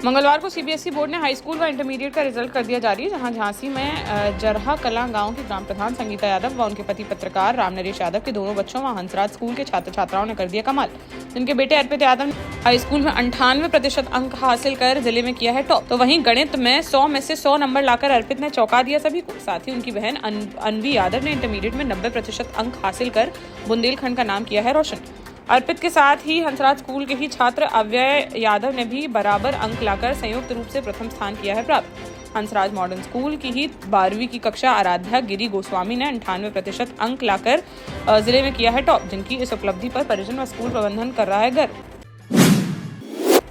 मंगलवार को CBSE board ने हाई स्कूल व इंटरमीडिएट का रिजल्ट कर दिया जारी, जहां झांसी में जरहा कलां गांव की ग्राम प्रधान संगीता यादव व उनके पति पत्रकार राम नरेश यादव के दोनों बच्चों व हंसराज स्कूल के छात्र छात्राओं ने कर दिया कमाल। जिनके बेटे अर्पित यादव ने हाई स्कूल में 98% अंक हासिल कर जिले में किया है टॉप, तो वहीं गणित में 100 में से 100 नंबर लाकर अर्पित ने चौंका दिया सभी को। साथ ही उनकी बहन अनवी यादव ने इंटरमीडिएट में 90% अंक हासिल कर बुंदेलखंड का नाम किया है रोशन। अर्पित के साथ ही हंसराज स्कूल के ही छात्र अव्यय यादव ने भी बराबर अंक लाकर संयुक्त रूप से प्रथम स्थान किया है प्राप्त। हंसराज मॉडर्न स्कूल की ही 12वीं की कक्षा आराध्या गिरी गोस्वामी ने 98% अंक लाकर जिले में किया है टॉप, जिनकी इस उपलब्धि पर परिजन व स्कूल प्रबंधन कर रहा है गर्व।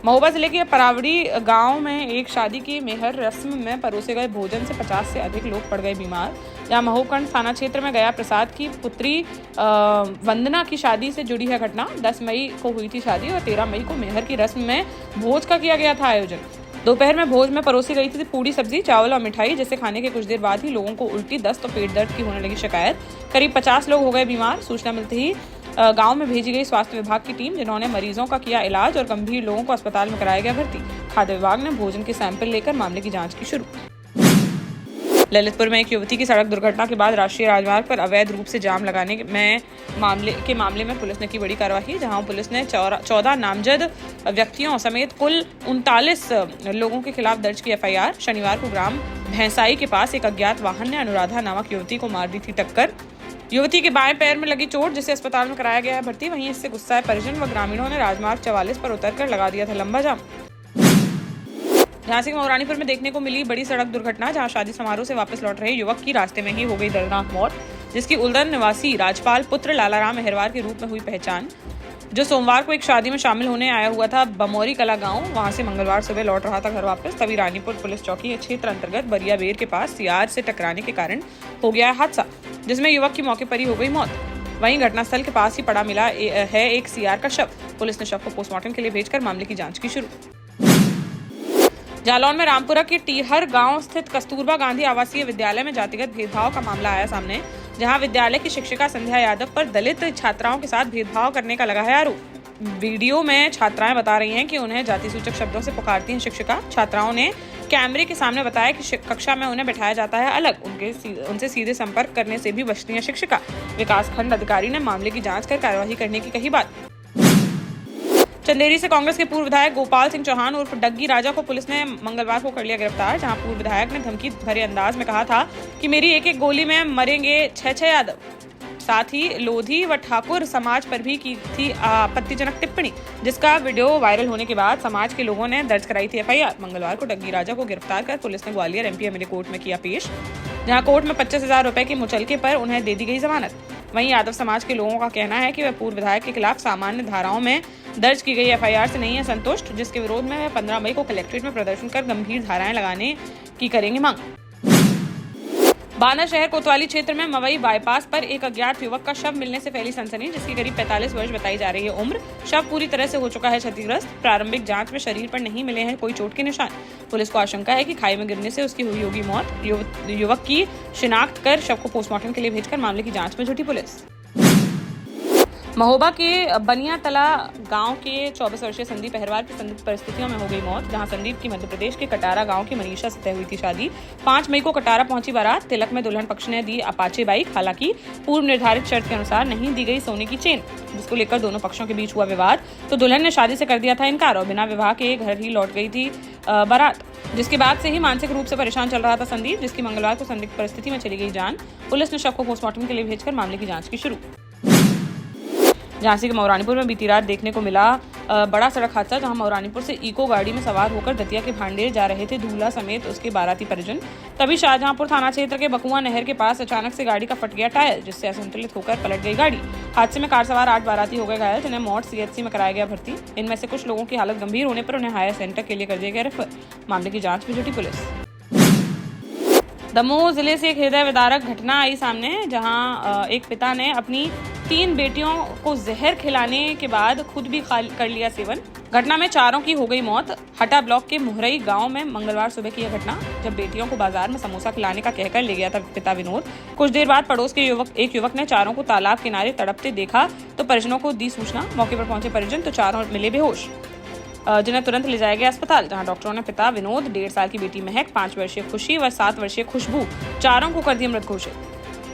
महोबा जिले के परावड़ी गांव में एक शादी की मेहर रस्म में परोसे गए भोजन से 50 से अधिक लोग पड़ गए बीमार। जहां महोबखंड थाना क्षेत्र में गया प्रसाद की पुत्री वंदना की शादी से जुड़ी है घटना। 10 मई को हुई थी शादी और 13 मई को मेहर की रस्म में भोज का किया गया था आयोजन। दोपहर में भोज में परोसी गई थी पूड़ी, सब्जी, चावल और मिठाई, जिसे खाने के कुछ देर बाद ही लोगों को उल्टी, दस्त और पेट दर्द की होने लगी शिकायत। करीब 50 लोग हो गए बीमार। सूचना मिलते ही गांव में भेजी गई स्वास्थ्य विभाग की टीम, जिन्होंने मरीजों का किया इलाज और गंभीर लोगों को अस्पताल में कराया गया भर्ती। खाद्य विभाग ने भोजन के सैंपल लेकर मामले की जांच की शुरू। ललितपुर में एक युवती की सड़क दुर्घटना के बाद राष्ट्रीय राजमार्ग पर अवैध रूप से जाम लगाने मामले में पुलिस ने की बड़ी कार्रवाई, जहां पुलिस ने 14 नामजद व्यक्तियों समेत कुल 39 लोगों के खिलाफ दर्ज की एफआईआर। शनिवार को ग्राम भैंसाई के पास एक अज्ञात वाहन ने अनुराधा नामक युवती को मार दी थी टक्कर। युवती के बाएं पैर में लगी चोट, जिसे अस्पताल में कराया गया है भर्ती। वहीं इससे गुस्साए परिजन व ग्रामीणों ने राजमार्ग 44 पर उतरकर लगा दिया था लंबा जाम। झांसी के मौरानीपुर में देखने को मिली बड़ी सड़क दुर्घटना, जहां शादी समारोह से वापस लौट रहे युवक की रास्ते में ही हो गई दर्दनाक मौत, जिसकी उल्दन निवासी राजपाल पुत्र लालाराम मेहरवार के रूप में हुई पहचान, जो सोमवार को एक शादी में शामिल होने आया हुआ था बमौरी कला गांव। वहां से मंगलवार सुबह लौट रहा था घर वापस, तभी रानीपुर पुलिस चौकी क्षेत्र अंतर्गत बरिया बेर के पास सीआर से टकराने के कारण हो गया हादसा, जिसमें युवक की मौके पर ही हो गई मौत। वहीं घटनास्थल के पास ही पड़ा मिला है एक सीआर का शव। पुलिस ने शव को पोस्टमार्टम के लिए भेजकर मामले की जांच की शुरू। जालौन में रामपुरा के टीहर गांव स्थित कस्तूरबा गांधी आवासीय विद्यालय में जातिगत भेदभाव का मामला आया सामने, जहां विद्यालय की शिक्षिका संध्या यादव पर दलित छात्राओं के साथ भेदभाव करने का लगा है आरोप। वीडियो में छात्राएं बता रही हैं कि उन्हें जाति सूचक शब्दों से पुकारती हैं शिक्षिका। छात्राओं ने कैमरे के सामने बताया कि कक्षा में उन्हें बैठाया जाता है अलग, उनसे सीधे संपर्क करने से भी बचती हैं शिक्षिका। विकासखंड अधिकारी ने मामले की जांच कर कार्यवाही करने की कही बात। चंदेरी से कांग्रेस के पूर्व विधायक गोपाल सिंह चौहान उर्फ डग्गी राजा को पुलिस ने मंगलवार को कर लिया गिरफ्तार, जहां पूर्व विधायक ने धमकी भरे अंदाज में कहा था कि मेरी एक एक गोली में मरेंगे 6 यादव। साथ ही लोधी व ठाकुर समाज पर भी की थी आपत्तिजनक टिप्पणी, जिसका वीडियो वायरल होने के बाद समाज के लोगों ने दर्ज कराई थी एफआईआर। मंगलवार को डग्गी राजा को गिरफ्तार कर पुलिस ने ग्वालियर एमपीएमएलए कोर्ट में किया पेश, जहां कोर्ट में 25,000 रुपए के मुचलके पर उन्हें दे दी गई जमानत। वहीं यादव समाज के लोगों का कहना है कि वह पूर्व विधायक के खिलाफ सामान्य धाराओं में दर्ज की गई एफआईआर से नहीं है संतुष्ट, जिसके विरोध में वह 15 मई को कलेक्ट्रेट में प्रदर्शन कर गंभीर धाराएं लगाने की करेंगे मांग। बाना शहर कोतवाली क्षेत्र में मवई बाईपास पर एक अज्ञात युवक का शव मिलने से फैली सनसनी, जिसकी करीब 45 वर्ष बताई जा रही है उम्र। शव पूरी तरह से हो चुका है क्षतिग्रस्त। प्रारंभिक जांच में शरीर पर नहीं मिले हैं कोई चोट के निशान। पुलिस को आशंका है कि खाई में गिरने से उसकी हुई होगी मौत। युवक की शिनाख्त कर शव को पोस्टमार्टम के लिए भेजकर मामले की जांच में जुटी पुलिस। महोबा के बनियातला गांव के 24 वर्षीय संदीप अहरवार की संदिग्ध परिस्थितियों में हो गई मौत, जहां संदीप की मध्य प्रदेश के कटारा गांव की मनीषा से तय हुई थी शादी। 5 मई को कटारा पहुंची बारात। तिलक में दुल्हन पक्ष ने दी अपाचे बाइक, हालांकि पूर्व निर्धारित शर्त के अनुसार नहीं दी गई सोने की चेन, जिसको लेकर दोनों पक्षों के बीच हुआ विवाद। तो दुल्हन ने शादी से कर दिया था इनकार और बिना विवाह के घर ही लौट गई थी बारात, जिसके बाद से ही मानसिक रूप से परेशान चल रहा था संदीप, जिसकी मंगलवार को संदिग्ध परिस्थिति में चली गई जान। पुलिस ने शव को पोस्टमार्टम के लिए भेजकर मामले की जांच की शुरू। झांसी के मौरानीपुर में बीती रात देखने को मिला बड़ा सड़क हादसा, जहां मौरानीपुर से इको गाड़ी में सवार होकर दतिया के भांडेर जा रहे थे दूल्हा समेत उसके बाराती परिजन। तभी शाहजहांपुर थाना क्षेत्र के बकुआ नहर के पास अचानक से गाड़ी का फट गया टायर, जिससे असंतुलित होकर पलट गई गाड़ी। हादसे में कार सवार 8 बाराती हो गए घायल, जिन्हें मौत सीएचसी में कराया गया भर्ती। इनमें से कुछ लोगों की हालत गंभीर होने पर उन्हें हायर सेंटर के लिए कर दिया गया रेफर। मामले की जांच में जुटी पुलिस। दमोह जिले से एक हृदय विदारक घटना आई सामने, जहां एक पिता ने अपनी 3 बेटियों को जहर खिलाने के बाद खुद भी कर लिया सेवन। घटना में 4 की हो गई मौत। हटा ब्लॉक के मुहरई गांव में मंगलवार सुबह की यह घटना, जब बेटियों को बाजार में समोसा खिलाने का कहकर ले गया था पिता विनोद। कुछ देर बाद पड़ोस के एक युवक ने 4 को तालाब किनारे तड़पते देखा तो परिजनों को दी सूचना। मौके पर पहुंचे परिजन तो 4 मिले बेहोश। जिन्हें तुरंत ले जाया गया अस्पताल, जहां डॉक्टरों ने पिता विनोद, 1.5 साल की बेटी महक, 5 वर्षीय खुशी व 7 वर्षीय खुशबू, चारों को कर दिया मृत घोषित।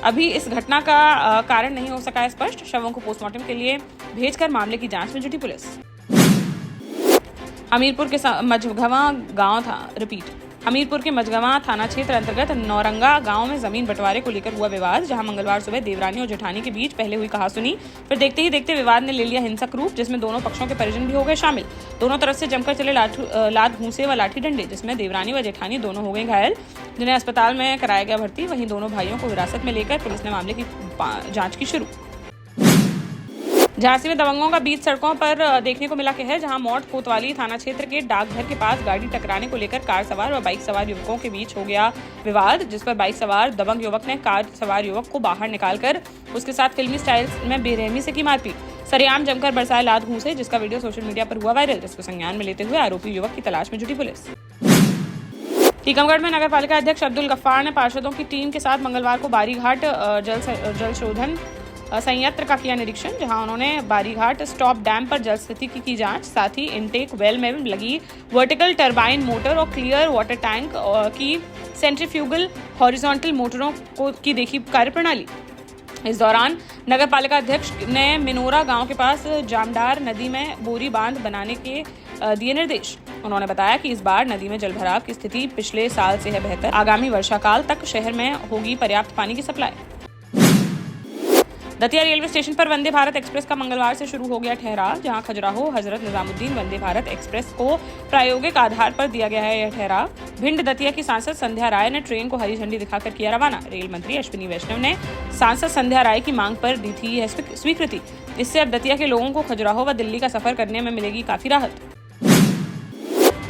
अभी इस घटना का कारण नहीं हो सका है स्पष्ट। शवों को पोस्टमार्टम के लिए भेजकर मामले की जांच में जुटी पुलिस। हमीरपुर के मझगवां थाना क्षेत्र अंतर्गत नौरंगा गांव में जमीन बंटवारे को लेकर हुआ विवाद, जहां मंगलवार सुबह देवरानी और जेठानी के बीच पहले हुई कहासुनी, फिर देखते ही देखते विवाद ने ले लिया हिंसक रूप, जिसमें दोनों पक्षों के परिजन भी हो गए शामिल। दोनों तरफ से जमकर चले लात घूंसे व लाठी डंडे, जिसमें देवरानी व जेठानी दोनों हो गए घायल, जिन्हें अस्पताल में कराया गया भर्ती। वहीं दोनों भाइयों को हिरासत में लेकर पुलिस ने मामले की जांच की शुरू। झांसी में दबंगों का बीच सड़कों पर देखने को मिला कहर, जहां मौट कोतवाली थाना क्षेत्र के डाकघर के पास गाड़ी टकराने को लेकर कार सवार व बाइक सवार युवकों के बीच हो गया विवाद, जिस पर बाइक सवार दबंग युवक ने कार सवार युवक को बाहर निकालकर उसके साथ फिल्मी स्टाइल में बेरहमी से की मारपीट। सरेआम जमकर बरसाए लात घूंसे, जिसका वीडियो सोशल मीडिया पर हुआ वायरल, जिसको संज्ञान में लेते हुए आरोपी युवक की तलाश में जुटी पुलिस। टीकमगढ़ में नगर पालिका अध्यक्ष अब्दुल गफ्फार ने पार्षदों की टीम के साथ मंगलवार को बारीघाट जल शोधन संयंत्र का किया निरीक्षण, जहां उन्होंने बारीघाट स्टॉप डैम पर जल स्थिति की जांच, साथ ही इनटेक वेल में लगी वर्टिकल टरबाइन मोटर और क्लियर वाटर टैंक की सेंट्रीफ्यूगल हॉरिजॉन्टल मोटरों की देखी कार्यप्रणाली। इस दौरान नगर पालिका अध्यक्ष ने मिनोरा गांव के पास जामडार नदी में बोरी बांध बनाने के दिए निर्देश। उन्होंने बताया कि इस बार नदी में जलभराव की स्थिति पिछले साल से है बेहतर। आगामी वर्षाकाल तक शहर में होगी पर्याप्त पानी की सप्लाई। दतिया रेलवे स्टेशन पर वंदे भारत एक्सप्रेस का मंगलवार से शुरू हो गया ठहराव, जहां खजुराहो हजरत निजामुद्दीन वंदे भारत एक्सप्रेस को प्रायोगिक आधार पर दिया गया है यह ठहराव। भिंड दतिया की सांसद संध्या राय ने ट्रेन को हरी झंडी दिखाकर किया रवाना। रेल मंत्री अश्विनी वैष्णव ने सांसद संध्या राय की मांग पर दी थी यह स्वीकृति। इससे अब दतिया के लोगों को खजुराहो व दिल्ली का सफर करने में मिलेगी काफी राहत।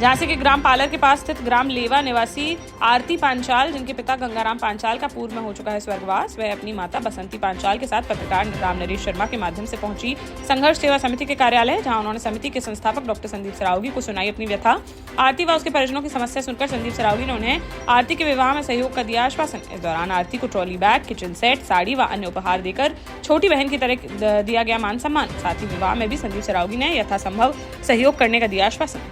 झांसी के ग्राम पालर के पास स्थित ग्राम लेवा निवासी आरती पांचाल, जिनके पिता गंगाराम पांचाल का पूर्व में हो चुका है स्वर्गवास, वह अपनी माता बसंती पांचाल के साथ पत्रकार राम नरेश शर्मा के माध्यम से पहुंची संघर्ष सेवा समिति के कार्यालय, जहां उन्होंने समिति के संस्थापक डॉक्टर संदीप सरावगी को सुनाई अपनी व्यथा। आरती व उसके परिजनों की समस्या सुनकर संदीप सरावगी ने उन्हें आरती के विवाह में सहयोग का दिया आश्वासन। इस दौरान आरती को trolley bag, kitchen set, sari व अन्य उपहार देकर छोटी बहन की तरह दिया गया मान सम्मान। साथ ही विवाह में भी संदीप सरावगी ने यथासंभव सहयोग करने का दिया आश्वासन।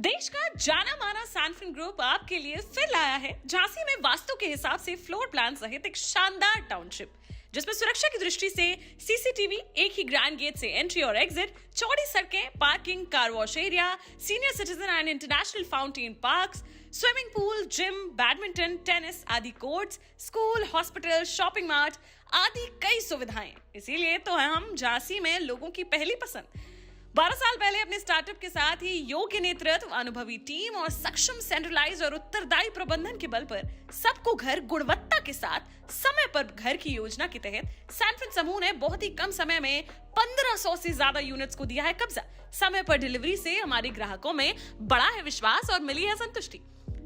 देश का जाना माना सैनफिन ग्रुप आपके लिए फिर लाया है झांसी में वास्तु के हिसाब से फ्लोर प्लान सहित एक शानदार टाउनशिप, जिसमें सुरक्षा की दृष्टि से सीसीटीवी, एक ही ग्रैंड गेट से एंट्री और एग्जिट, चौड़ी सड़कें, parking, car wash area, senior citizen and international fountain parks, swimming pool, gym, badminton, tennis आदि courts, school, hospital, shopping mart आदि कई सुविधाएं। इसीलिए तो हम झांसी में लोगों की पहली पसंद। 12 साल पहले अपने स्टार्टअप के साथ ही योग्य नेतृत्व, अनुभवी टीम और सक्षम सेंट्रलाइज और उत्तरदायी प्रबंधन के बल पर सबको घर गुणवत्ता के साथ समय पर घर की योजना के तहत सैनफिन समूह ने बहुत ही कम समय में 1500 से ज्यादा यूनिट्स को दिया है कब्जा। समय पर डिलीवरी से हमारे ग्राहकों में बड़ा है विश्वास और मिली है संतुष्टि।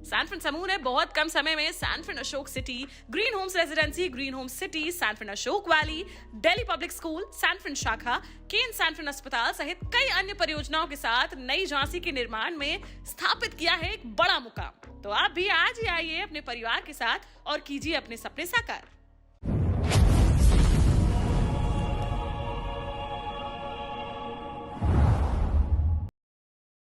सैनफिन समूह ने बहुत कम समय में सैनफिन Ashok City, Green Homes Residency, Green Homes City, सैनफिन Ashok Valley, Delhi Public School, सैनफिन शाखा, केन सैनफिन अस्पताल सहित कई अन्य परियोजनाओं के साथ नई झांसी के निर्माण में स्थापित किया है एक बड़ा मुकाम। तो आप भी आज ही आइए अपने परिवार के साथ और कीजिए अपने सपने साकार।